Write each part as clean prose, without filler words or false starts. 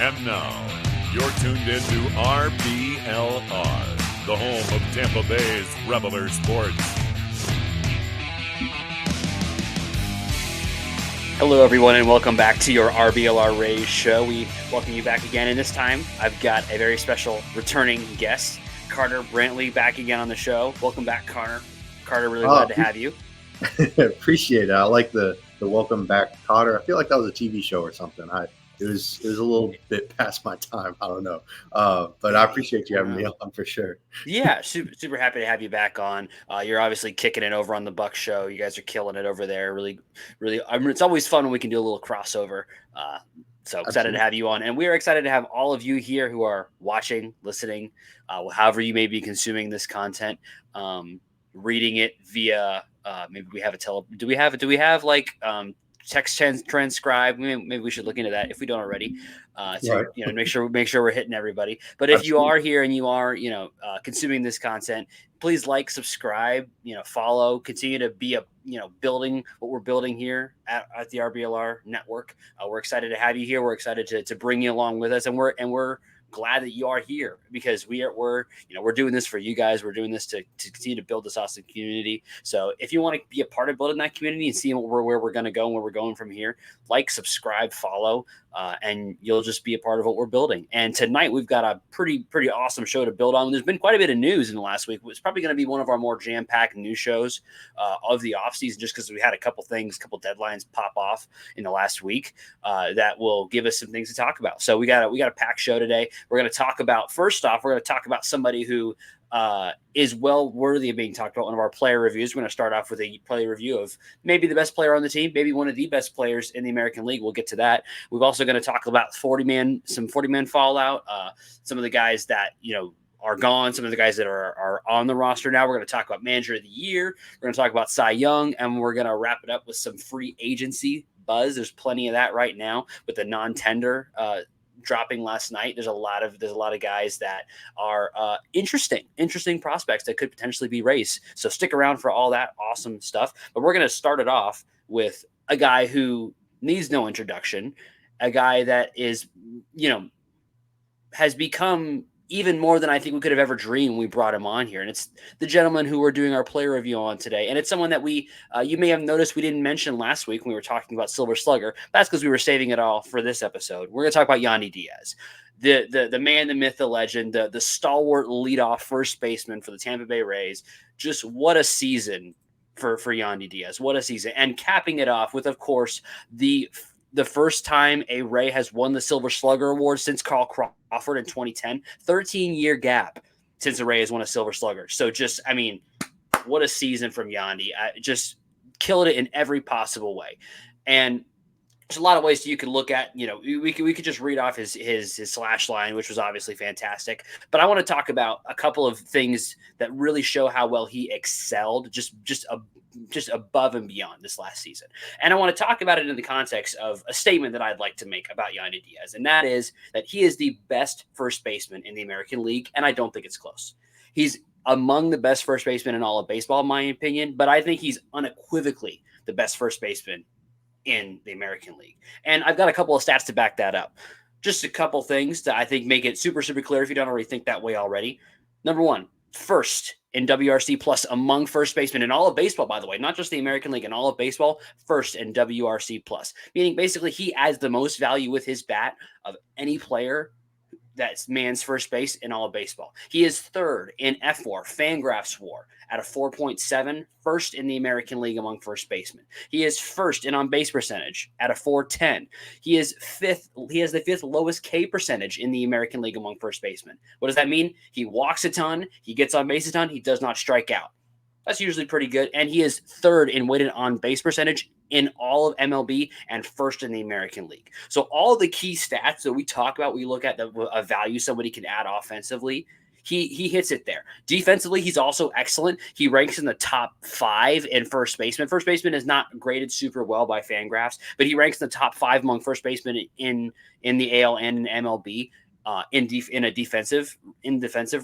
And now, you're tuned into RBLR, the home of Tampa Bay's Reveler Sports. Hello, everyone, and welcome back to your RBLR Rays show. We welcome you back again, and this time I've got a very special returning guest, Carter Brantley, back again on the show. Welcome back, Carter. Carter, really glad to have you. Appreciate it. I like the welcome back, Carter. I feel like that was a TV show or something. It was a little bit past my time. I don't know, but I appreciate you having me on for sure. Yeah, super happy to have you back on. You're obviously kicking it over on the Buck Show. You guys are killing it over there. Really. It's always fun when we can do a little crossover. So excited Absolutely. to have you on, and we are excited to have all of you here who are watching, listening, however you may be consuming this content, reading it via. Maybe we have Do we have like text transcribe? Maybe we should look into that if we don't already. Right. Make sure we're hitting everybody. But if you are here and you are consuming this content, please like, subscribe, follow, continue to be building what we're building here at the RBLR network. We're excited to have you here. We're excited to bring you along with us, and we're glad that you are here because we're doing this for you guys. We're doing this to continue to build this awesome community. So if you want to be a part of building that community and seeing where we're going to go and where we're going from here, like, subscribe, follow, and you'll just be a part of what we're building. And tonight we've got a pretty awesome show to build on. There's been quite a bit of news in the last week. It's probably going to be one of our more jam-packed news shows of the offseason, just because we had a couple deadlines pop off in the last week that will give us some things to talk about. So we got a packed show today. We're going to talk about, first off, somebody who is well worthy of being talked about, one of our player reviews. We're going to start off with a player review of maybe the best player on the team, maybe one of the best players in the American League. We'll get to that. We're also going to talk about 40-man fallout, some of the guys that, are gone, some of the guys that are on the roster now. We're going to talk about manager of the year. We're going to talk about Cy Young, and we're going to wrap it up with some free agency buzz. There's plenty of that right now with the non-tender dropping last night. There's a lot of guys that are interesting prospects that could potentially be Rays. So stick around for all that awesome stuff. But we're going to start it off with a guy who needs no introduction, a guy that is, has become even more than I think we could have ever dreamed when we brought him on here. And it's the gentleman who we're doing our player review on today. And it's someone that you may have noticed we didn't mention last week when we were talking about Silver Slugger. That's because we were saving it all for this episode. We're going to talk about Yandy Diaz, the man, the myth, the legend, the stalwart leadoff first baseman for the Tampa Bay Rays. Just what a season for Yandy Diaz. What a season. And capping it off with, of course, the first time a Ray has won the Silver Slugger Award since Carl Crawford in 2010, 13-year gap since a Ray has won a Silver Slugger. So what a season from Yandy. Just killed it in every possible way. And there's a lot of ways you could look at, we could just read off his slash line, which was obviously fantastic. But I want to talk about a couple of things that really show how well he excelled, just above and beyond this last season. And I want to talk about it in the context of a statement that I'd like to make about Yandy Diaz. And that is that he is the best first baseman in the American League. And I don't think it's close. He's among the best first basemen in all of baseball, in my opinion, but I think he's unequivocally the best first baseman in the American League. And I've got a couple of stats to back that up. Just a couple things that I think make it super clear if you don't already think that way already. Number one, first in WRC plus among first basemen in all of baseball, by the way, not just the American League, in all of baseball, first in WRC plus, meaning basically he adds the most value with his bat of any player that's man's first base in all of baseball. He is third in FWAR, Fangraphs WAR, at a 4.7, first in the American League among first basemen. He is first in on-base percentage at a 4.10. He is fifth. He has the fifth lowest K percentage in the American League among first basemen. What does that mean? He walks a ton. He gets on base a ton. He does not strike out. That's usually pretty good. And he is third in weighted on-base percentage in all of MLB and first in the American League. So all the key stats that we talk about, we look at a value somebody can add offensively. He hits it there. Defensively, he's also excellent. He ranks in the top 5 in first baseman. First baseman is not graded super well by Fangraphs, but he ranks in the top 5 among first basemen in the AL and in MLB. in a defensive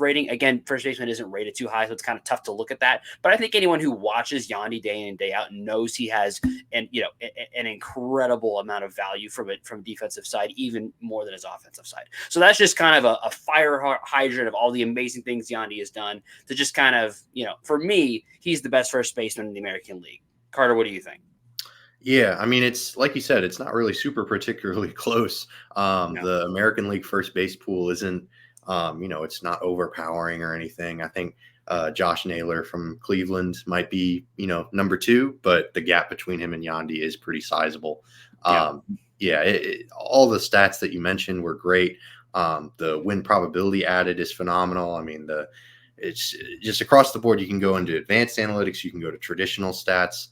rating. Again, first baseman isn't rated too high, so it's kind of tough to look at that. But I think anyone who watches Yandy day in and day out knows he has an incredible amount of value from defensive side, even more than his offensive side. So that's just kind of a fire hydrant of all the amazing things Yandy has done to just kind of, for me, he's the best first baseman in the American League. Carter, what do you think? Yeah, I mean, it's like you said, it's not really super particularly close. No. The American League first base pool isn't, it's not overpowering or anything. I think Josh Naylor from Cleveland might be, number 2, but the gap between him and Yandy is pretty sizable. All the stats that you mentioned were great. The win probability added is phenomenal. I mean, it's just across the board. You can go into advanced analytics, you can go to traditional stats.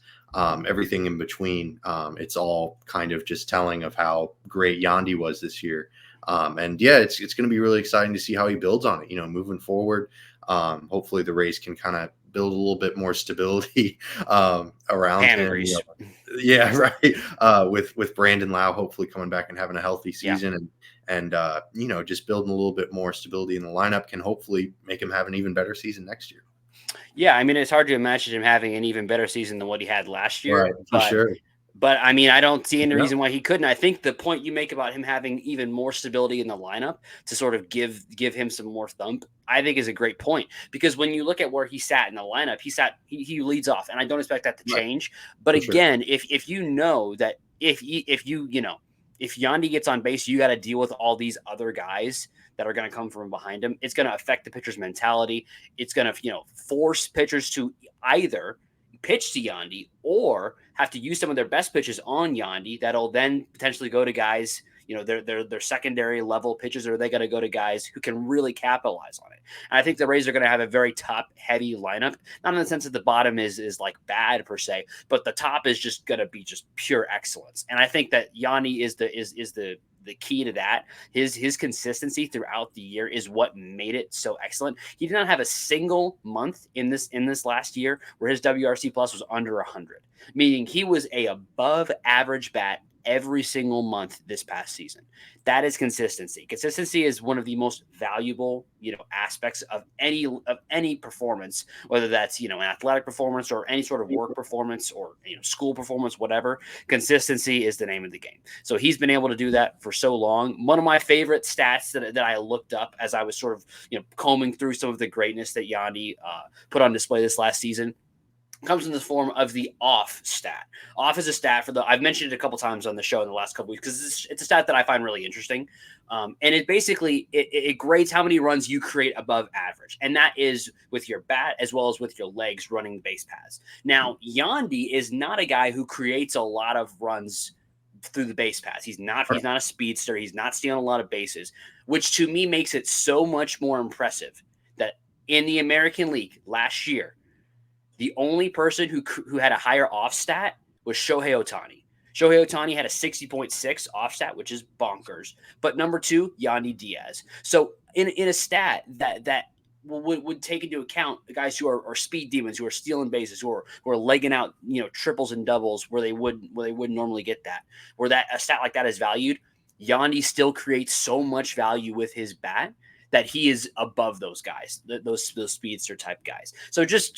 Everything in between. It's all kind of just telling of how great Yandy was this year. It's going to be really exciting to see how he builds on it, moving forward. Hopefully the Rays can kind of build a little bit more stability around him. Yeah, right. With Brandon Lau hopefully coming back and having a healthy season and just building a little bit more stability in the lineup can hopefully make him have an even better season next year. Yeah, I mean, it's hard to imagine him having an even better season than what he had last year. Right, for sure. But I mean, I don't see any reason why he couldn't. I think the point you make about him having even more stability in the lineup to sort of give him some more thump, I think is a great point. Because when you look at where he sat in the lineup, he leads off, and I don't expect that to change. But again, if you know that if Yandy gets on base, you got to deal with all these other guys that are going to come from behind him. It's going to affect the pitcher's mentality. It's going to, force pitchers to either pitch to Yandy or have to use some of their best pitches on Yandy. That'll then potentially go to guys, their secondary level pitches, or they got to go to guys who can really capitalize on it. And I think the Rays are going to have a very top heavy lineup, not in the sense that the bottom is like bad per se, but the top is just going to be just pure excellence. And I think that Yandy is the key to that. His consistency throughout the year is what made it so excellent. He did not have a single month in this last year where his WRC plus was under 100, meaning he was a above average bat every single month this past season. That is consistency. Consistency is one of the most valuable, aspects of any performance, whether that's, an athletic performance or any sort of work performance or, school performance, whatever. Consistency is the name of the game. So he's been able to do that for so long. One of my favorite stats that I looked up as I was sort of, combing through some of the greatness that Yandy put on display this last season comes in the form of the off stat. Off is a stat I've mentioned it a couple times on the show in the last couple weeks because it's a stat that I find really interesting. And it basically, it grades how many runs you create above average. And that is with your bat as well as with your legs running base paths. Now, Yandy is not a guy who creates a lot of runs through the base paths. He's not a speedster. He's not stealing a lot of bases, which to me makes it so much more impressive that in the American League last year, the only person who had a higher off stat was Shohei Ohtani. Shohei Ohtani had a 60.6 off stat, which is bonkers. But number 2, Yandy Diaz. So in a stat that would take into account the guys who are speed demons, who are stealing bases, who are legging out triples and doubles where they wouldn't normally get that, where that a stat like that is valued, Yandy still creates so much value with his bat that he is above those guys, those speedster type guys. So just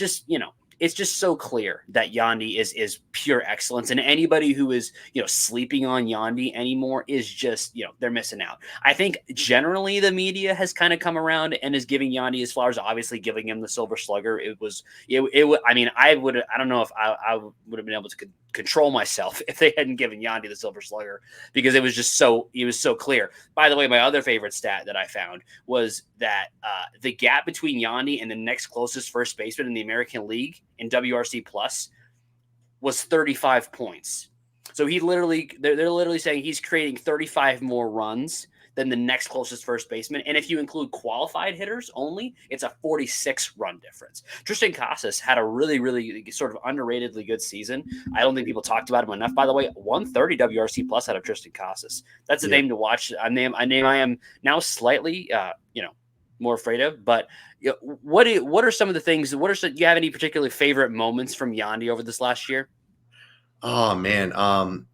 it's just so clear that Yandy is pure excellence, and anybody who is, sleeping on Yandy anymore is just, they're missing out. I think generally the media has kind of come around and is giving Yandy his flowers, obviously giving him the Silver Slugger. I don't know if I would have been able to control myself if they hadn't given Yandy the Silver Slugger, because it was so clear. By the way, my other favorite stat that I found was that the gap between Yandy and the next closest first baseman in the American League in WRC plus was 35 points. So they're literally saying he's creating 35 more runs than the next closest first baseman. And if you include qualified hitters only, it's a 46 run difference. Tristan Casas had a really, really sort of underratedly good season. I don't think people talked about him enough. By the way, 130 WRC plus out of Tristan Casas. That's a name to watch. A name I am now slightly, more afraid of. But what are some of the things? Do you have any particularly favorite moments from Yandy over this last year? Oh man,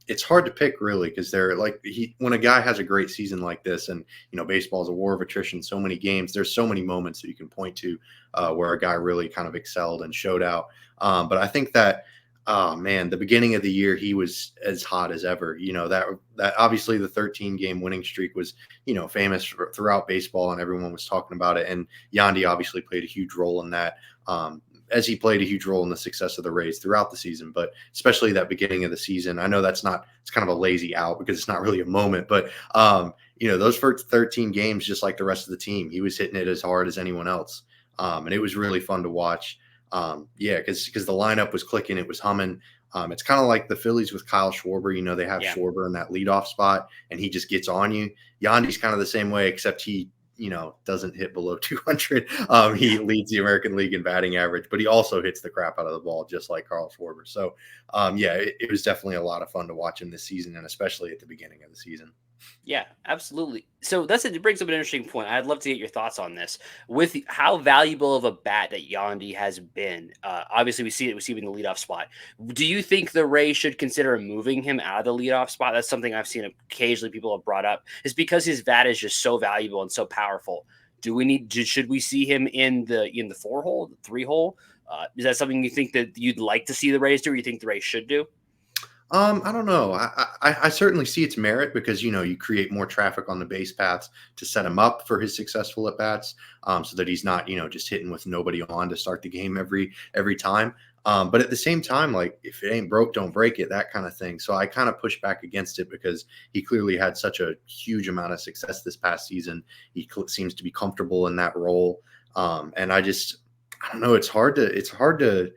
it's hard to pick really because they're like when a guy has a great season like this, and baseball is a war of attrition. So many games, there's so many moments that you can point to where a guy really kind of excelled and showed out. But I think that, oh man, the beginning of the year he was as hot as ever. That obviously the 13 game winning streak was famous throughout baseball, and everyone was talking about it. And Yandy obviously played a huge role in that. As he played a huge role in the success of the Rays throughout the season, but especially that beginning of the season. I know it's kind of a lazy out because it's not really a moment, but those first 13 games, just like the rest of the team, he was hitting it as hard as anyone else. And it was really fun to watch. Because the lineup was clicking, it was humming. It's kind of like the Phillies with Kyle Schwarber. They have Schwarber in that leadoff spot, and he just gets on you. Yandy's kind of the same way, except he doesn't hit below 200. He leads the American League in batting average, but he also hits the crap out of the ball, just like Carl Schwarber. So, it was definitely a lot of fun to watch him this season, and especially at the beginning of the season. Yeah, absolutely. So it brings up an interesting point. I'd love to get your thoughts on this with how valuable of a bat that Yandy has been. Obviously, we see him in the leadoff spot. Do you think the Rays should consider moving him out of the leadoff spot? That's something I've seen occasionally people have brought up. Is because his bat is just so valuable and so powerful. Should we see him in the 4-hole, the 3-hole? Is that something you think that you'd like to see the Rays do, or you think the Rays should do? I don't know. I certainly see its merit because you create more traffic on the base paths to set him up for his successful at bats, so that he's not just hitting with nobody on to start the game every time. But at the same time, like if it ain't broke, don't break it, that kind of thing. So I kind of push back against it because he clearly had such a huge amount of success this past season. He seems to be comfortable in that role, and I don't know. It's hard to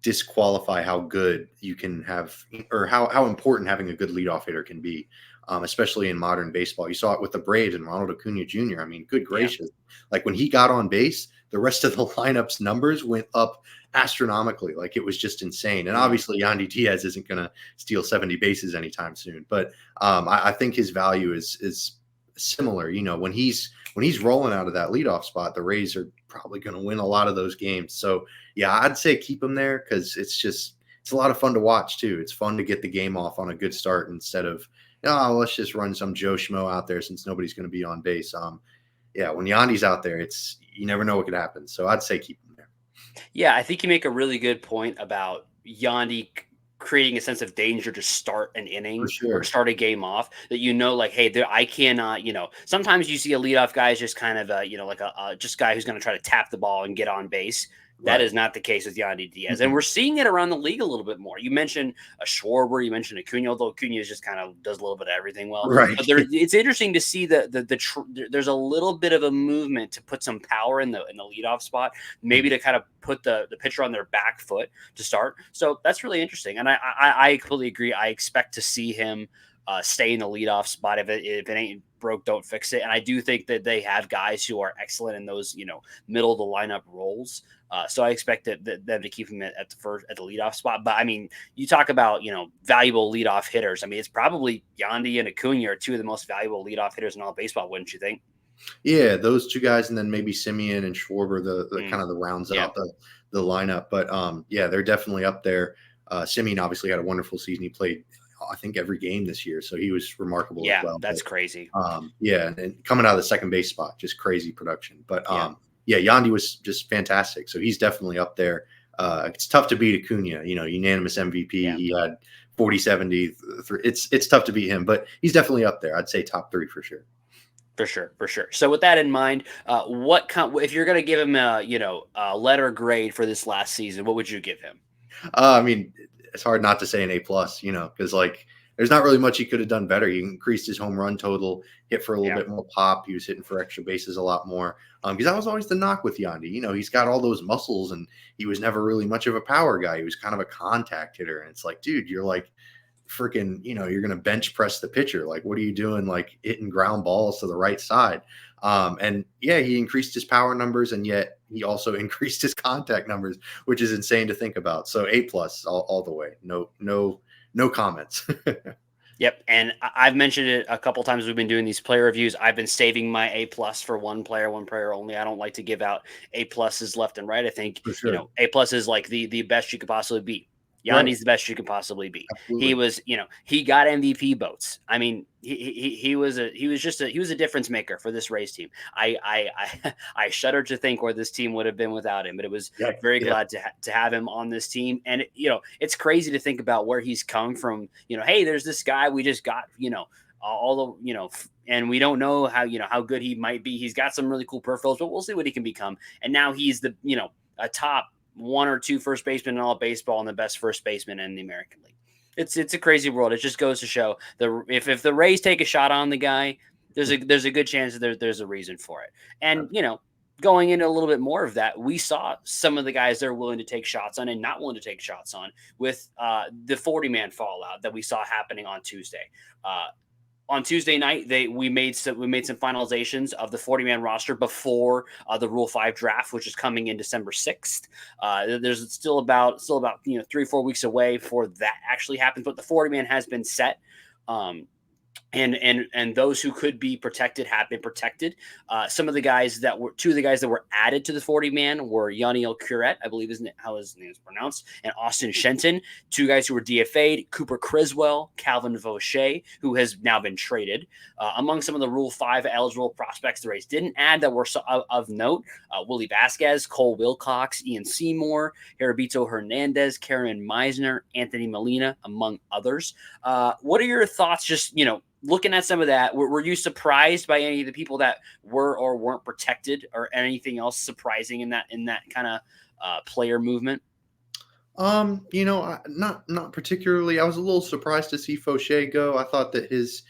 disqualify how good you can have or how important having a good leadoff hitter can be, especially in modern baseball. You saw it with the Braves and Ronald Acuna Jr. I mean, good gracious. Like when he got on base, the rest of the lineup's numbers went up astronomically. Like it was just insane. And obviously Yandy Diaz isn't going to steal 70 bases anytime soon. But I think his value is similar. When he's rolling out of that leadoff spot, the Rays are probably going to win a lot of those games. So yeah, I'd say keep him there because it's a lot of fun to watch too. It's fun to get the game off on a good start instead of let's just run some Joe Schmo out there since nobody's going to be on base. When Yandy's out there, you never know what could happen. So I'd say keep him there. Yeah, I think you make a really good point about Yandy creating a sense of danger to start an inning or to start a game off that like, hey, I cannot, sometimes you see a leadoff guy is just kind of like a just guy who's going to try to tap the ball and get on base. That is not the case with Yandy Diaz. Mm-hmm. And we're seeing it around the league a little bit more. You mentioned a Schwarber, you mentioned Acuna, although Acuna just kind of does a little bit of everything well. Right. But it's interesting to see there's a little bit of a movement to put some power in the leadoff spot, maybe to kind of put the pitcher on their back foot to start. So that's really interesting. And I completely agree. I expect to see him stay in the leadoff spot. If it ain't broke, don't fix it. And I do think that they have guys who are excellent in those, middle of the lineup roles. So I expect them to keep him at the leadoff spot. But I mean, you talk about, valuable leadoff hitters. I mean, it's probably Yandy and Acuna are two of the most valuable leadoff hitters in all baseball, wouldn't you think? Yeah, those two guys, and then maybe Simeon and Schwarber, the kind of the rounds out the lineup. But they're definitely up there. Simeon obviously had a wonderful season. He played, I think, every game this year, so he was remarkable as well. That's crazy. And coming out of the second base spot, just crazy production. But Yandy was just fantastic. So he's definitely up there. It's tough to beat Acuna, unanimous MVP. Yeah. He had 40-70. It's tough to beat him, but he's definitely up there. I'd say top 3 for sure. For sure. So with that in mind, if you're going to give him a letter grade for this last season, what would you give him? I mean, it's hard not to say an A+, because like there's not really much he could have done better. He increased his home run total, hit for a little bit more pop. He was hitting for extra bases a lot more. Because that was always the knock with Yandy. He's got all those muscles, and he was never really much of a power guy. He was kind of a contact hitter, and it's like, dude, you're like freaking, you're going to bench press the pitcher. Like, what are you doing? Like hitting ground balls to the right side. He increased his power numbers, and yet he also increased his contact numbers, which is insane to think about. So A+ all the way. No comments. Yep. And I've mentioned it a couple times. We've been doing these player reviews. I've been saving my A+ for one player only. I don't like to give out A+ left and right. I think, A+ is like the best you could possibly be. Yandy's the best you can possibly be. Absolutely. He was, he got MVP votes. I mean, he was a difference maker for this Rays team. I shudder to think where this team would have been without him, but it was very glad to have him on this team. And it's crazy to think about where he's come from. Hey, there's this guy we just got, all the, and we don't know how good he might be. He's got some really cool profiles, but we'll see what he can become. And now he's the, a top 1 or 2 first baseman in all of baseball and the best first baseman in the American League. It's a crazy world. It just goes to show if the Rays take a shot on the guy, there's a good chance that there's a reason for it. And, going into a little bit more of that, we saw some of the guys they're willing to take shots on and not willing to take shots on with the 40-man fallout that we saw happening on Tuesday. On Tuesday night, we made some finalizations of the 40-man roster before the Rule 5 draft, which is coming in December 6th. There's still about 3-4 weeks away before that actually happens, but the 40-man has been set. And those who could be protected have been protected. Some of the guys two of the guys that were added to the 40-man were Yaniel Curet, I believe how his name is pronounced, and Austin Shenton, 2 guys who were DFA'd, Cooper Criswell, Calvin Vaucher, who has now been traded. Among some of the Rule 5 eligible prospects the Rays didn't add that were of note, Willie Vasquez, Cole Wilcox, Ian Seymour, Heribito Hernandez, Karen Meisner, Anthony Molina, among others. What are your thoughts just, looking at some of that? Were you surprised by any of the people that were or weren't protected, or anything else surprising in that kind of player movement? Not particularly. I was a little surprised to see Fauché go. I thought that his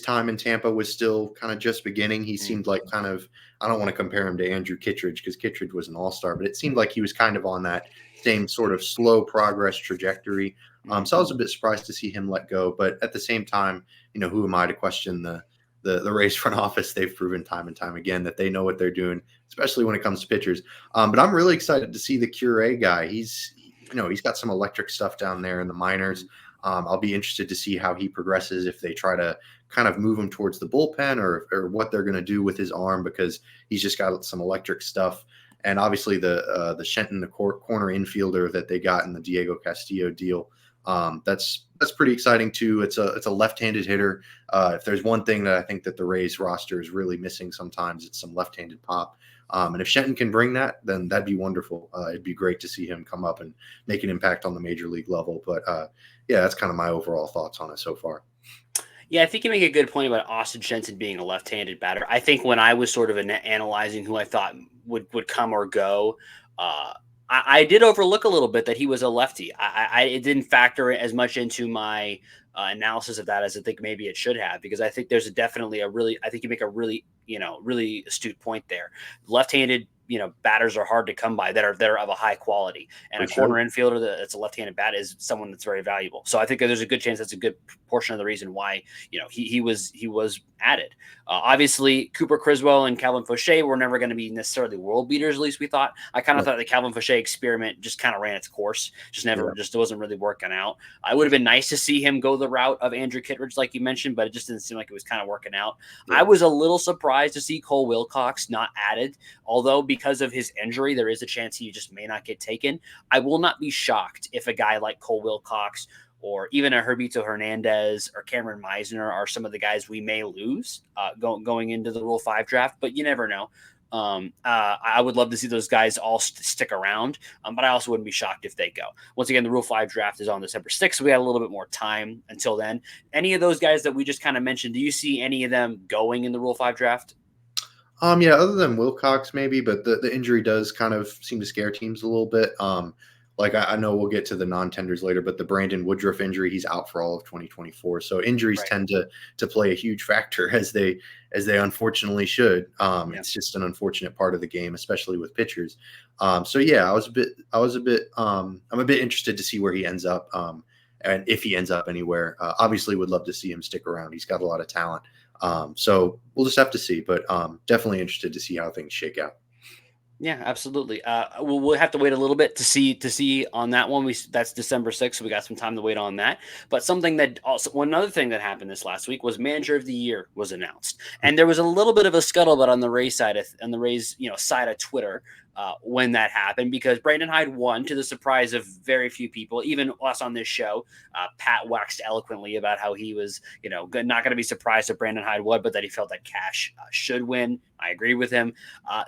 time in Tampa was still kind of just beginning. He seemed like I don't want to compare him to Andrew Kittredge because Kittredge was an all-star, but it seemed like he was kind of on that same sort of slow progress trajectory. So I was a bit surprised to see him let go, but at the same time, who am I to question the Rays front office? They've proven time and time again that they know what they're doing, especially when it comes to pitchers. But I'm really excited to see the Curet guy. He's got some electric stuff down there in the minors. I'll be interested to see how he progresses, if they try to kind of move him towards the bullpen or what they're going to do with his arm, because he's just got some electric stuff. And obviously the Shenton, the corner infielder that they got in the Diego Castillo deal, that's pretty exciting too. It's a left-handed hitter. If there's one thing that I think that the Rays roster is really missing sometimes, it's some left-handed pop. And if Shenton can bring that, then that'd be wonderful. It'd be great to see him come up and make an impact on the major league level. But that's kind of my overall thoughts on it so far. Yeah, I think you make a good point about Austin Shenton being a left-handed batter. I think when I was sort of analyzing who I thought would come or go, I did overlook a little bit that he was a lefty. It didn't factor as much into my analysis of that as I think maybe it should have, because I think there's I think you make a really astute point there. Left-handed, batters are hard to come by that are of a high quality, and a corner infielder that's a left-handed bat is someone that's very valuable. So I think there's a good chance that's a good portion of the reason why he was added. Obviously, Cooper Criswell and Calvin Fauché were never going to be necessarily world beaters. At least we thought. I kind of thought the Calvin Fauché experiment just kind of ran its course. Just wasn't really working out. It would have been nice to see him go the route of Andrew Kittredge, like you mentioned, but it just didn't seem like it was kind of working out. Yeah. I was a little surprised to see Cole Wilcox not added, although because of his injury, there is a chance he just may not get taken. I will not be shocked if a guy like Cole Wilcox or even a Heribito Hernandez or Cameron Meisner are some of the guys we may lose going into the Rule 5 draft, but you never know. I would love to see those guys all stick around, but I also wouldn't be shocked if they go. Once again, the Rule 5 draft is on December 6th, so we got a little bit more time until then. Any of those guys that we just kind of mentioned, do you see any of them going in the Rule 5 draft? Other than Wilcox maybe, but the injury does kind of seem to scare teams a little bit. I know we'll get to the non-tenders later, but the Brandon Woodruff injury, he's out for all of 2024. So injuries tend to play a huge factor, as they unfortunately should. It's just an unfortunate part of the game, especially with pitchers. I'm a bit interested to see where he ends up, and if he ends up anywhere. Obviously would love to see him stick around. He's got a lot of talent. So we'll just have to see, but definitely interested to see how things shake out. Yeah, absolutely. We'll have to wait a little bit to see on that one. That's December 6th, so we got some time to wait on that. But one other thing that happened this last week was Manager of the Year was announced, and there was a little bit of a scuttlebutt on the Rays side of Twitter when that happened, because Brandon Hyde won to the surprise of very few people, even us on this show. Pat waxed eloquently about how he was, not going to be surprised if Brandon Hyde won, but that he felt that Cash should win. I agree with him.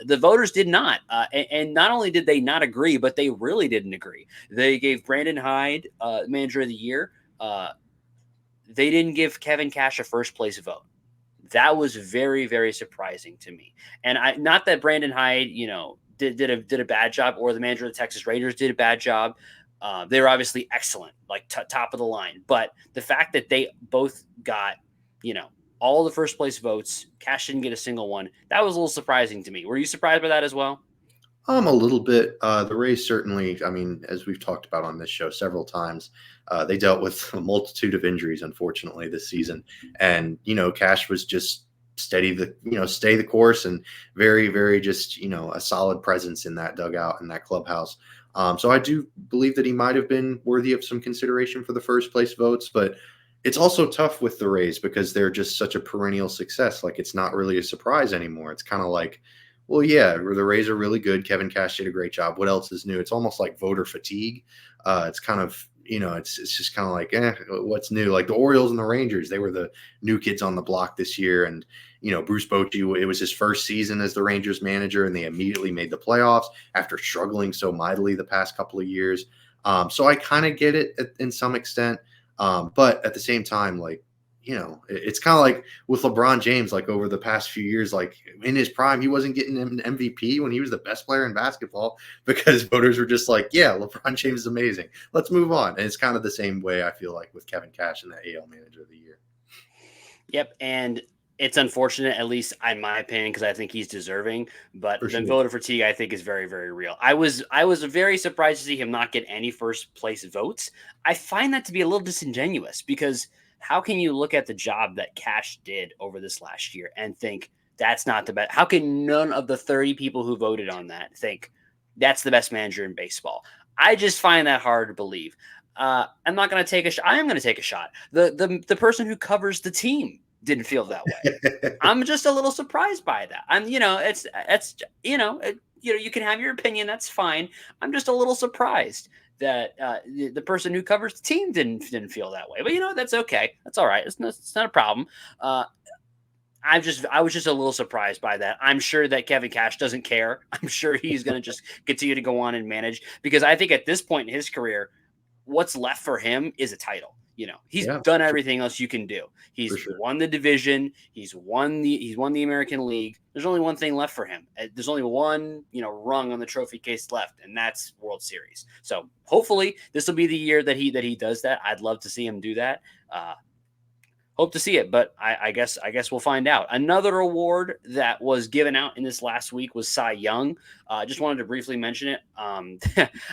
The voters did not. And not only did they not agree, but they really didn't agree. They gave Brandon Hyde Manager of the Year. They didn't give Kevin Cash a first place vote. That was very, very surprising to me. And not that Brandon Hyde, did a bad job, or the manager of the Texas Rangers did a bad job. They were obviously excellent, like top of the line. But the fact that they both got, all the first place votes, Cash didn't get a single one, that was a little surprising to me. Were you surprised by that as well? A little bit. The Rays certainly, as we've talked about on this show several times, they dealt with a multitude of injuries, unfortunately, this season. And, Cash was just stay the course, and very, very just, a solid presence in that dugout and that clubhouse. So I do believe that he might have been worthy of some consideration for the first place votes, but it's also tough with the Rays because they're just such a perennial success. Like, it's not really a surprise anymore. It's kind of like, well, yeah, the Rays are really good. Kevin Cash did a great job. What else is new? It's almost like voter fatigue. It's kind of, it's just kind of like, what's new? Like the Orioles and the Rangers, they were the new kids on the block this year. And, Bruce Bochy, it was his first season as the Rangers manager, and they immediately made the playoffs after struggling so mightily the past couple of years. So I kind of get it in some extent. But at the same time, like, it's kind of like with LeBron James, like over the past few years, like in his prime, he wasn't getting an MVP when he was the best player in basketball because voters were just like, yeah, LeBron James is amazing. Let's move on. And it's kind of the same way I feel like with Kevin Cash and the AL Manager of the Year. Yep. And it's unfortunate, at least in my opinion, because I think he's deserving, but For the sure. voter fatigue, I think, is very, very real. I was very surprised to see him not get any first place votes. I find that to be a little disingenuous, because how can you look at the job that Cash did over this last year and think that's not the best? How can none of the 30 people who voted on that think that's the best manager in baseball? I just find that hard to believe. I'm not going to take a shot. I am going to take a shot. The person who covers the team didn't feel that way. I'm just a little surprised by that. I'm, you can have your opinion. That's fine. I'm just a little surprised that the person who covers the team didn't feel that way. But that's okay. That's all right. It's not a problem. I was just a little surprised by that. I'm sure that Kevin Cash doesn't care. I'm sure he's going to just continue to go on and manage, because I think at this point in his career, what's left for him is a title. He's done everything else you can do. He's won the division. He's won the American League. There's only one thing left for him. There's only one, rung on the trophy case left, and that's World Series. So hopefully this will be the year that he does that. I'd love to see him do that. Hope to see it, but I guess we'll find out. Another award that was given out in this last week was Cy Young. I just wanted to briefly mention it.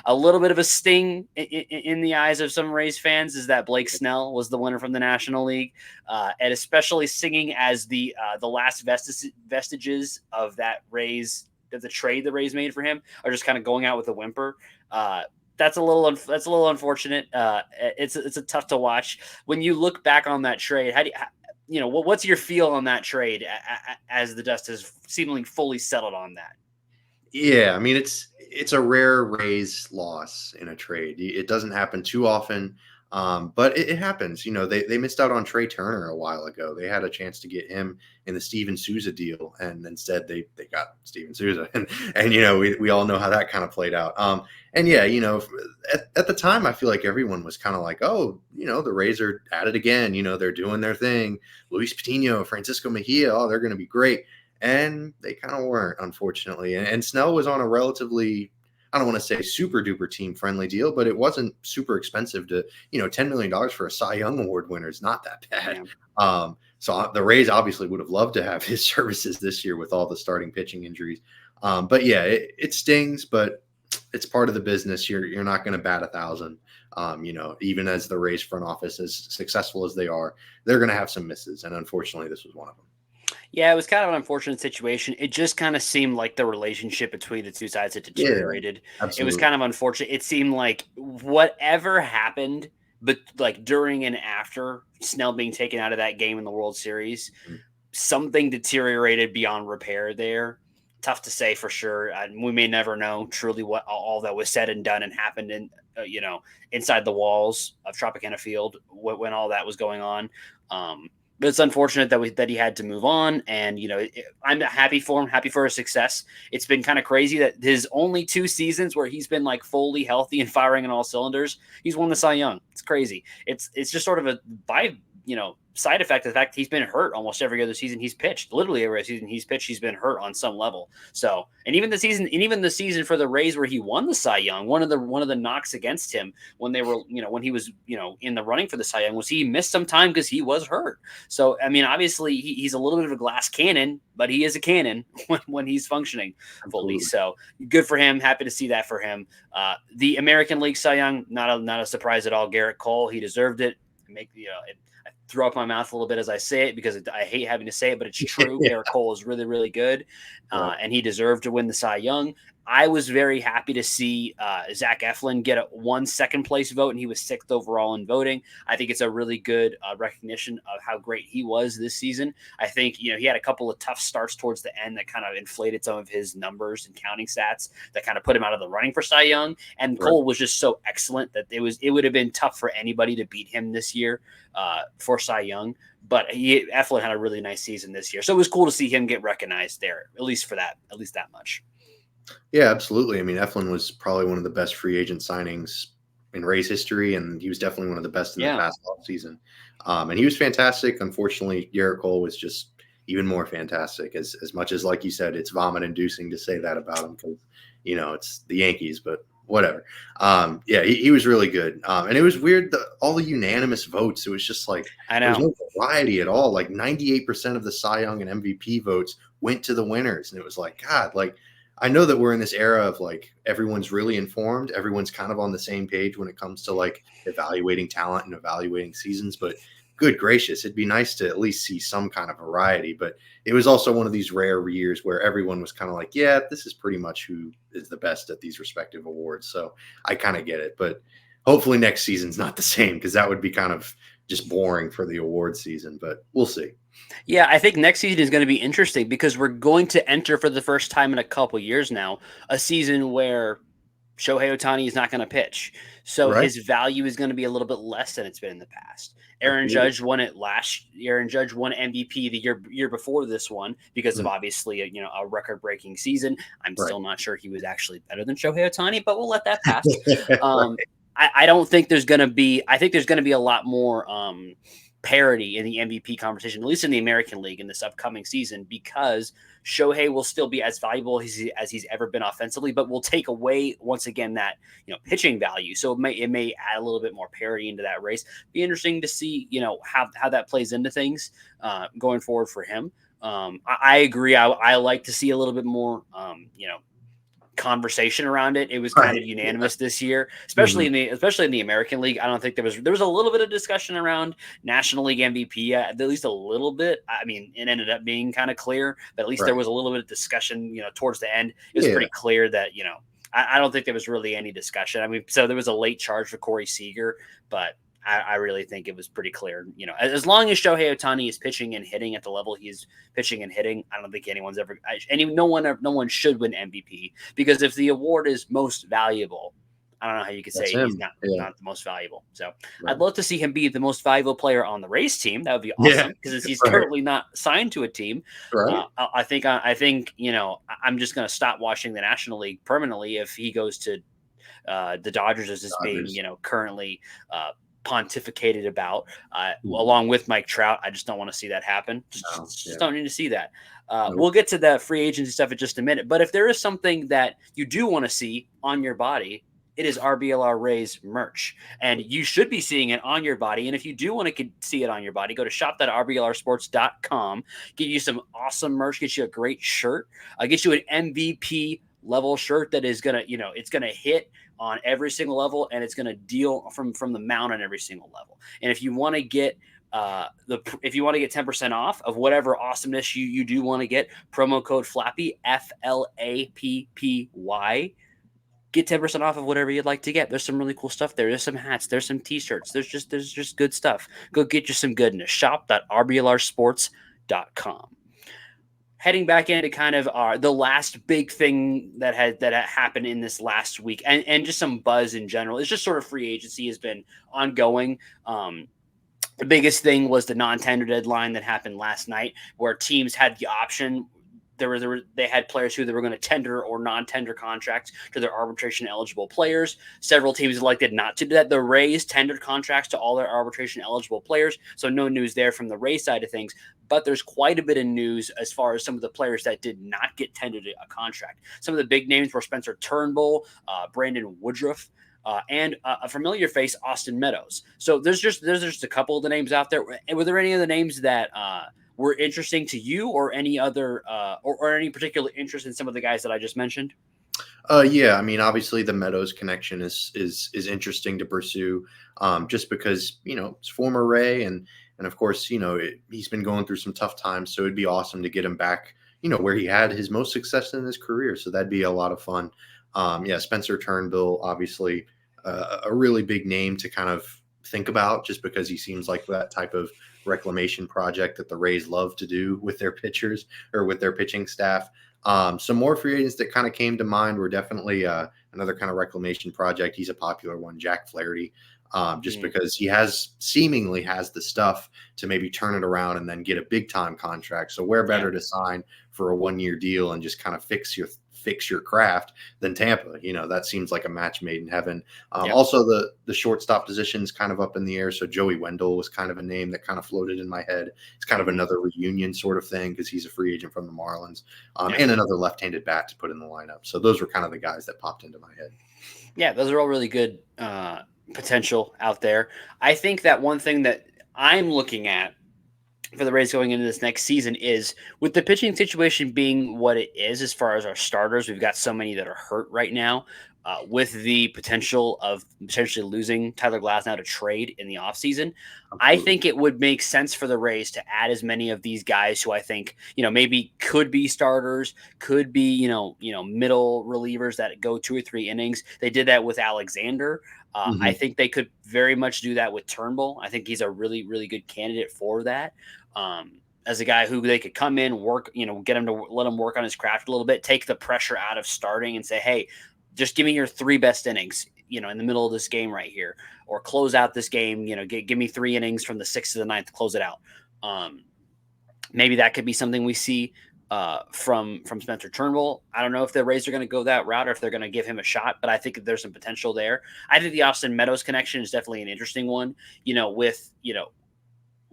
A little bit of a sting in the eyes of some Rays fans is that Blake Snell was the winner from the National League, and especially singing as the last vestiges of that the trade the Rays made for him are just kind of going out with a whimper. That's a little unfortunate. It's a tough to watch when you look back on that trade. How do what's your feel on that trade as the dust has seemingly fully settled on that? Yeah, it's a rare Rays loss in a trade. It doesn't happen too often, but it happens. They missed out on Trey Turner a while ago. They had a chance to get him in the Steven Souza deal, and instead they got Steven Souza, and we all know how that kind of played out. And yeah, at the time, I feel like everyone was kind of like, oh, the Rays are at it again. They're doing their thing. Luis Patino, Francisco Mejia, oh, they're going to be great. And they kind of weren't, unfortunately. And Snell was on a relatively, I don't want to say super duper team friendly deal, but it wasn't super expensive to, $10 million for a Cy Young Award winner is not that bad. Yeah. So the Rays obviously would have loved to have his services this year with all the starting pitching injuries. But yeah, it stings, but it's part of the business. You're not going to bat 1,000. Even as the Rays front office, as successful as they are, they're going to have some misses. And unfortunately, this was one of them. Yeah, it was kind of an unfortunate situation. It just kind of seemed like the relationship between the two sides had deteriorated. Yeah, it was kind of unfortunate. It seemed like whatever happened, but like during and after Snell being taken out of that game in the World Series, something deteriorated beyond repair there. tough to say for sure. And we may never know truly what all that was said and done and happened in, inside the walls of Tropicana Field when all that was going on. But it's unfortunate that he had to move on. And, I'm happy for him, happy for his success. It's been kind of crazy that his only 2 seasons where he's been like fully healthy and firing on all cylinders, he's won the Cy Young. It's crazy. It's just sort of a side effect of the fact he's been hurt almost every other season he's pitched. Literally every season he's pitched, he's been hurt on some level. So, and even the season for the Rays where he won the Cy Young, one of the knocks against him when they were, when he was, in the running for the Cy Young was he missed some time because he was hurt. So, I mean, obviously he's a little bit of a glass cannon, but he is a cannon when he's functioning fully. So good for him. Happy to see that for him. The American League Cy Young, not a surprise at all. Garrett Cole, he deserved it. I throw up my mouth a little bit as I say it because I hate having to say it, but it's true. Yeah. Garrett Cole is really, really good, and he deserved to win the Cy Young. I was very happy to see Zach Eflin get a 1 second place vote, and he was 6th overall in voting. I think it's a really good recognition of how great he was this season. I think he had a couple of tough starts towards the end that kind of inflated some of his numbers and counting stats that kind of put him out of the running for Cy Young. And Cole was just so excellent that it would have been tough for anybody to beat him this year for Cy Young. But Eflin had a really nice season this year, so it was cool to see him get recognized there, at least that much. Yeah, absolutely. I mean, Eflin was probably one of the best free agent signings in Rays history, and he was definitely one of the best in the past offseason. And he was fantastic. Unfortunately, Garrett Cole was just even more fantastic. As much as, like you said, it's vomit-inducing to say that about him because, it's the Yankees, but whatever. He was really good. And it was weird, all the unanimous votes. It was just like there was no variety at all. Like 98% of the Cy Young and MVP votes went to the winners. And it was like, God, like, I know that we're in this era of like everyone's really informed. Everyone's kind of on the same page when it comes to like evaluating talent and evaluating seasons. But good gracious, it'd be nice to at least see some kind of variety. But it was also one of these rare years where everyone was kind of like, yeah, this is pretty much who is the best at these respective awards. So I kind of get it. But hopefully next season's not the same because that would be kind of just boring for the award season. But we'll see. Yeah, I think next season is going to be interesting because we're going to enter for the first time in a couple years now a season where Shohei Ohtani is not going to pitch. So his value is going to be a little bit less than it's been in the past. Aaron Judge won it last year. Aaron Judge won MVP the year before this one because of obviously a record-breaking season. I'm still not sure he was actually better than Shohei Ohtani, but we'll let that pass. I don't think there's going to be – I think there's going to be a lot more parity in the MVP conversation, at least in the American League in this upcoming season, because Shohei will still be as valuable as he's ever been offensively, but will take away once again that pitching value. So it may add a little bit more parity into that race. Be interesting to see how that plays into things going forward for him. I agree. I like to see a little bit more conversation around it. It was kind of unanimous this year, especially in the American League. I don't think there was a little bit of discussion around National League MVP, at least a little bit. I mean, it ended up being kind of clear, but at least there was a little bit of discussion, towards the end. It was pretty clear that, I don't think there was really any discussion. I mean, so there was a late charge for Corey Seager, but I really think it was pretty clear. As long as Shohei Ohtani is pitching and hitting at the level he's pitching and hitting, I don't think anyone's ever. No one should win MVP because if the award is most valuable, I don't know how you could say he's not the most valuable. So I'd love to see him be the most valuable player on the Rays team. That would be awesome because he's currently not signed to a team. I think I'm just going to stop watching the National League permanently if he goes to the Dodgers as being currently pontificated about along with Mike Trout. I just don't want to see that happen. Just don't need to see that. We'll get to the free agency stuff in just a minute, but if there is something that you do want to see on your body, it is RBLR Rays merch, and you should be seeing it on your body. And if you do want to see it on your body, go to shop.rblrsports.com, get you some awesome merch, get you a great shirt, get you an MVP level shirt that is going to, it's going to hit on every single level, and it's going to deal from the mound on every single level. And if you want to get if you want to get 10% off of whatever awesomeness you do want to get, promo code FLAPPY, FLAPPY, get 10% off of whatever you'd like to get. There's some really cool stuff there. There's some hats, there's some t-shirts, there's just good stuff. Go get you some goodness. Shop.rblrsports.com. heading back into kind of the last big thing that had happened in this last week, and just some buzz in general. It's just sort of free agency has been ongoing. The biggest thing was the non-tender deadline that happened last night, where teams had the option. They had players who they were going to tender or non-tender contracts to their arbitration-eligible players. Several teams elected not to do that. The Rays tendered contracts to all their arbitration-eligible players, so no news there from the Rays side of things. But there's quite a bit of news as far as some of the players that did not get tendered a contract. Some of the big names were Spencer Turnbull, Brandon Woodruff, and a familiar face, Austin Meadows. So there's just a couple of the names out there. Were there any other names that were interesting to you, or any other, or any particular interest in some of the guys that I just mentioned? Yeah, I mean, obviously the Meadows connection is interesting to pursue, just because it's former Ray, and of course he's been going through some tough times, so it'd be awesome to get him back, where he had his most success in his career. So that'd be a lot of fun. Yeah, Spencer Turnbull, obviously a really big name to kind of think about, just because he seems like that type of reclamation project that the Rays love to do with their pitchers or with their pitching staff. Some more free agents that kind of came to mind were definitely another kind of reclamation project. He's a popular one, Jack Flaherty, just because he seemingly has the stuff to maybe turn it around and then get a big time contract. So where better to sign for a 1-year deal and just kind of fix your craft than Tampa. That seems like a match made in heaven. Also the shortstop position is kind of up in the air. So Joey Wendell was kind of a name that kind of floated in my head. It's kind of another reunion sort of thing, because he's a free agent from the Marlins, and another left-handed bat to put in the lineup. So those were kind of the guys that popped into my head. Yeah, those are all really good potential out there. I think that one thing that I'm looking at for the Rays going into this next season is, with the pitching situation being what it is as far as our starters, we've got so many that are hurt right now, with the potential of potentially losing Tyler Glasnow to trade in the offseason. I think it would make sense for the Rays to add as many of these guys who I think, maybe could be starters, could be, middle relievers that go 2 or 3 innings. They did that with Alexander. I think they could very much do that with Turnbull. I think he's a really, really good candidate for that. As a guy who they could come in, work, get him to let him work on his craft a little bit, take the pressure out of starting and say, hey, just give me your 3 best innings, in the middle of this game right here, or close out this game, give me 3 innings from the 6th to the 9th to close it out. Maybe that could be something we see from Spencer Turnbull. I don't know if the Rays are going to go that route or if they're going to give him a shot, but I think there's some potential there. I think the Austin Meadows connection is definitely an interesting one,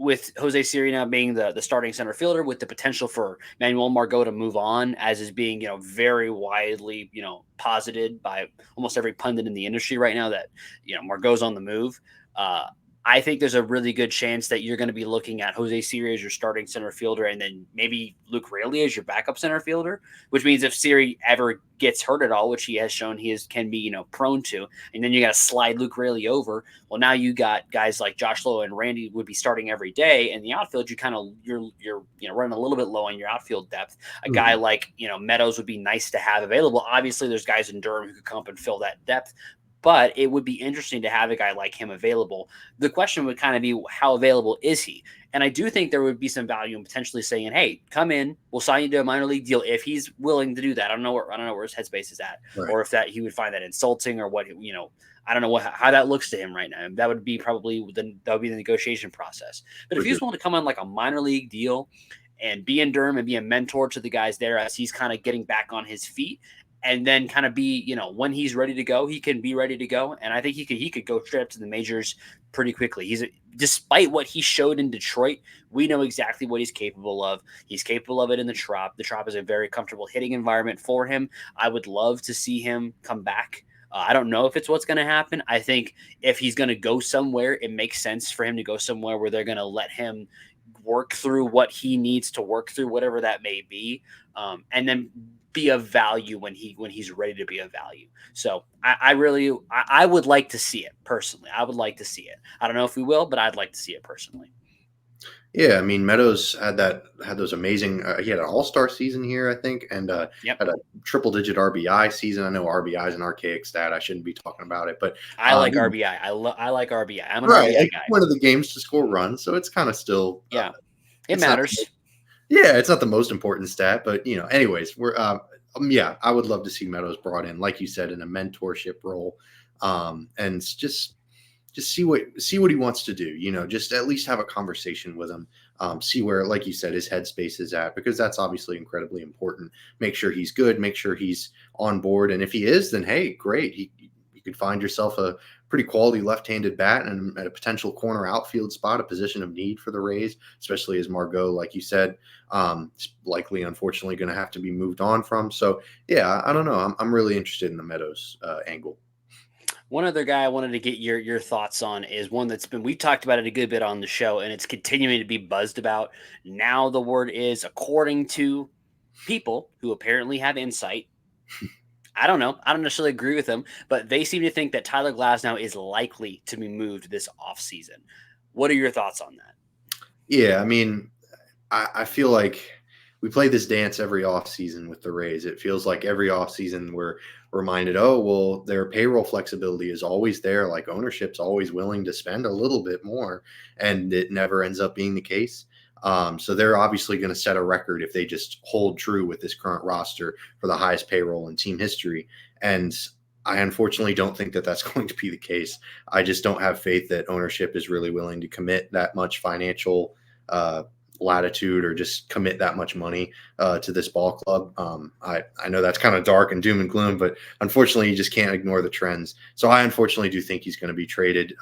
with Jose Siri now being the starting center fielder, with the potential for Manuel Margot to move on, as is being, very widely, posited by almost every pundit in the industry right now, that, Margot's on the move. I think there's a really good chance that you're going to be looking at Jose Siri as your starting center fielder, and then maybe Luke Raley as your backup center fielder, which means if Siri ever gets hurt at all, which he has shown he can be, prone to, and then you got to slide Luke Raley over. Well, now you got guys like Josh Lowe and Randy would be starting every day, and the outfield, you're running a little bit low on your outfield depth. A guy like, Meadows would be nice to have available. Obviously, there's guys in Durham who could come up and fill that depth, but it would be interesting to have a guy like him available. The question would kind of be, how available is he? And I do think there would be some value in potentially saying, hey, come in, we'll sign you to a minor league deal if he's willing to do that. I don't know where his headspace is at, right, or if that he would find that insulting, or what, I don't know how that looks to him right now. That would be probably the negotiation process. But if he's willing to come on like a minor league deal and be in Durham and be a mentor to the guys there as he's kind of getting back on his feet, and then kind of be, when he's ready to go, he can be ready to go. And I think he could go straight up to the majors pretty quickly. Despite what he showed in Detroit, we know exactly what he's capable of. He's capable of it in the Trop. The Trop is a very comfortable hitting environment for him. I would love to see him come back. I don't know if it's what's going to happen. I think if he's going to go somewhere, it makes sense for him to go somewhere where they're going to let him work through what he needs to work through, whatever that may be. And then be of value when he's ready to be of value. So I would like to see it personally. I would like to see it. I don't know if we will, but I'd like to see it personally. Yeah, I mean, Meadows had those amazing. He had an all-star season here, I think, and had a triple-digit RBI season. I know RBI is an archaic stat. I shouldn't be talking about it, but I like RBI. I like RBI. I'm an RBI guy. One of the games to score runs, so it's kind of still it matters. Yeah, it's not the most important stat, but anyways, we're yeah, I would love to see Meadows brought in, like you said, in a mentorship role, and just see what he wants to do. Just at least have a conversation with him, see where, like you said, his headspace is at, because that's obviously incredibly important. Make sure he's good, make sure he's on board, and if he is, then hey, great. You could find yourself a pretty quality left-handed bat and at a potential corner outfield spot, a position of need for the Rays, especially as Margot, like you said, is likely, unfortunately, going to have to be moved on from. So yeah, I don't know. I'm really interested in the Meadows angle. One other guy I wanted to get your thoughts on is one we've talked about it a good bit on the show, and it's continuing to be buzzed about. Now the word is, according to people who apparently have insight, I don't know, I don't necessarily agree with them, but they seem to think that Tyler Glasnow is likely to be moved this offseason. What are your thoughts on that? Yeah, I mean, I feel like we play this dance every offseason with the Rays. It feels like every offseason we're reminded, oh, well, their payroll flexibility is always there. Like, ownership's always willing to spend a little bit more, and it never ends up being the case. So they're obviously going to set a record if they just hold true with this current roster for the highest payroll in team history. And I unfortunately don't think that that's going to be the case. I just don't have faith that ownership is really willing to commit that much financial latitude, or just commit that much money to this ball club. I know that's kind of dark and doom and gloom, but unfortunately you just can't ignore the trends. So I unfortunately do think he's going to be traded,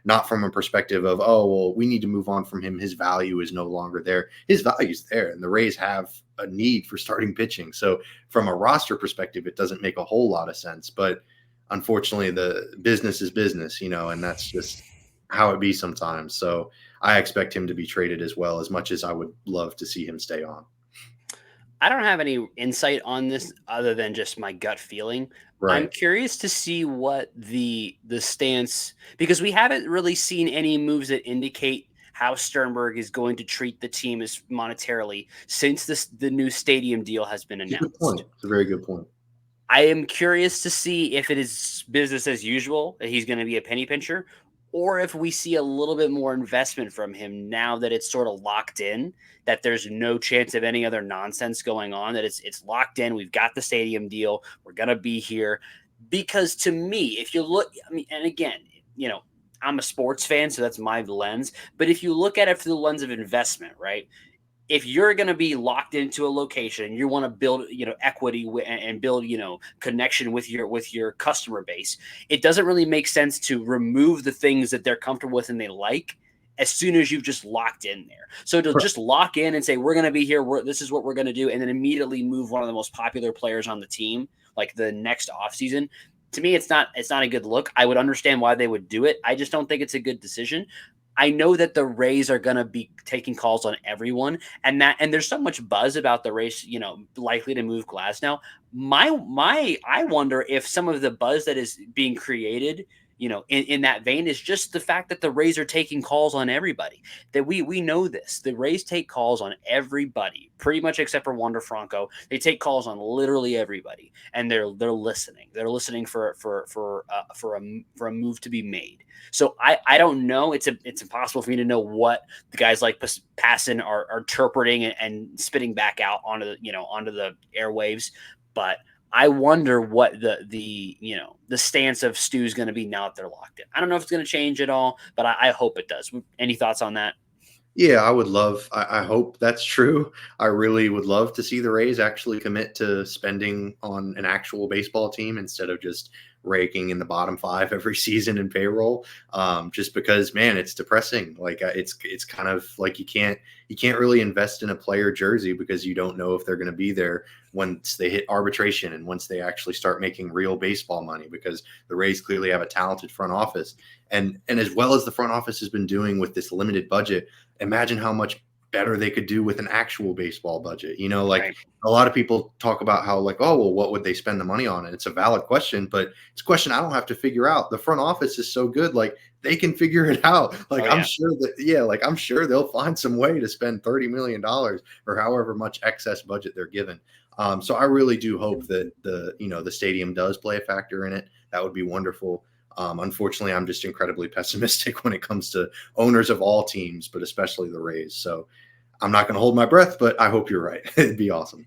not from a perspective of, oh, well, we need to move on from him, his value is no longer there. His value is there, and the Rays have a need for starting pitching. So from a roster perspective, it doesn't make a whole lot of sense, but unfortunately the business is business, and that's just how it be sometimes. So I expect him to be traded as well, as much as I would love to see him stay on. I don't have any insight on this other than just my gut feeling. I'm Right. curious to see what the stance, because we haven't really seen any moves that indicate how Sternberg is going to treat the team as monetarily since the new stadium deal has been It's a good announced. point. It's a very good point. I am curious to see if it is business as usual, that he's going to be a penny pincher, or if we see a little bit more investment from him now that it's sort of locked in, that there's no chance of any other nonsense going on, that it's locked in. We've got the stadium deal. We're going to be here. Because to me, if you look, I mean, and again, I'm a sports fan, so that's my lens. But if you look at it through the lens of investment, right? If you're going to be locked into a location, you want to build, equity and build, connection with your customer base. It doesn't really make sense to remove the things that they're comfortable with and they like as soon as you've just locked in there. So to just lock in and say, we're going to be here, this is what we're going to do, and then immediately move one of the most popular players on the team, like the next offseason, to me, it's not a good look. I would understand why they would do it. I just don't think it's a good decision. I know that the Rays are going to be taking calls on everyone, and there's so much buzz about the Rays, likely to move Glasnow. I wonder if some of the buzz that is being created, in that vein, is just the fact that the Rays are taking calls on everybody. That we know this. The Rays take calls on everybody, pretty much except for Wander Franco. They take calls on literally everybody, and they're listening. They're listening for a move to be made. So I don't know. It's impossible for me to know what the guys like Passan are interpreting and spitting back out onto the airwaves. But I wonder what the stance of Stu is going to be now that they're locked in. I don't know if it's going to change at all, but I hope it does. Any thoughts on that? Yeah, I hope that's true. I really would love to see the Rays actually commit to spending on an actual baseball team instead of just raking in the bottom 5 every season in payroll. Just because, man, it's depressing. Like, it's kind of like you can't really invest in a player jersey because you don't know if they're going to be there once they hit arbitration and once they actually start making real baseball money, because the Rays clearly have a talented front office. And as well as the front office has been doing with this limited budget, imagine how much better they could do with an actual baseball budget. Right. A lot of people talk about how, like, oh, well, what would they spend the money on? And it's a valid question, but it's a question I don't have to figure out. The front office is so good. Like, they can figure it out. Like, I'm sure they'll find some way to spend $30 million or however much excess budget they're given. So I really do hope that the stadium does play a factor in it. That would be wonderful. Unfortunately, I'm just incredibly pessimistic when it comes to owners of all teams, but especially the Rays. So I'm not going to hold my breath, but I hope you're right. It'd be awesome.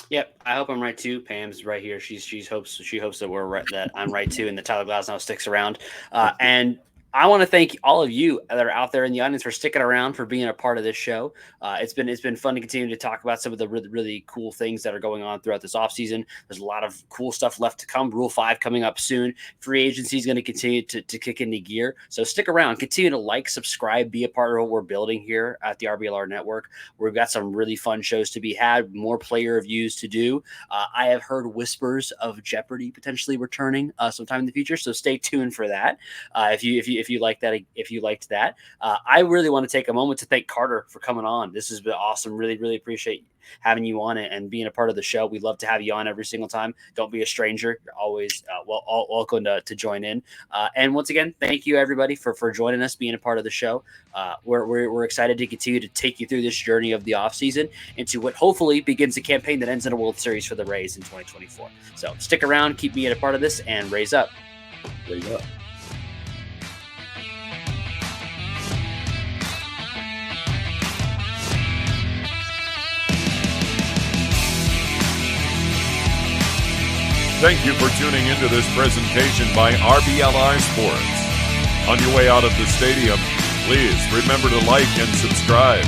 Yep, I hope I'm right too. Pam's right here. She hopes that we're right, that I'm right too, and that Tyler Glasnow sticks around. And I want to thank all of you that are out there in the audience for sticking around, for being a part of this show. It's been fun to continue to talk about some of the really, really cool things that are going on throughout this offseason. There's a lot of cool stuff left to come. Rule 5 coming up soon. Free agency is going to continue to kick into gear. So stick around. Continue to like, subscribe, be a part of what we're building here at the RBLR Network. We've got some really fun shows to be had, more player reviews to do. I have heard whispers of Jeopardy potentially returning sometime in the future, so stay tuned for that. If you like that, if you liked that, I really want to take a moment to thank Carter for coming on. This has been awesome. Really, really appreciate having you on and being a part of the show. We love to have you on every single time. Don't be a stranger. You're always welcome to join in. And once again, thank you everybody for joining us, being a part of the show. We're excited to continue to take you through this journey of the offseason into what hopefully begins a campaign that ends in a World Series for the Rays in 2024. So stick around, keep being a part of this, and raise up. Raise up. Thank you for tuning into this presentation by RBLR Sports. On your way out of the stadium, please remember to like and subscribe.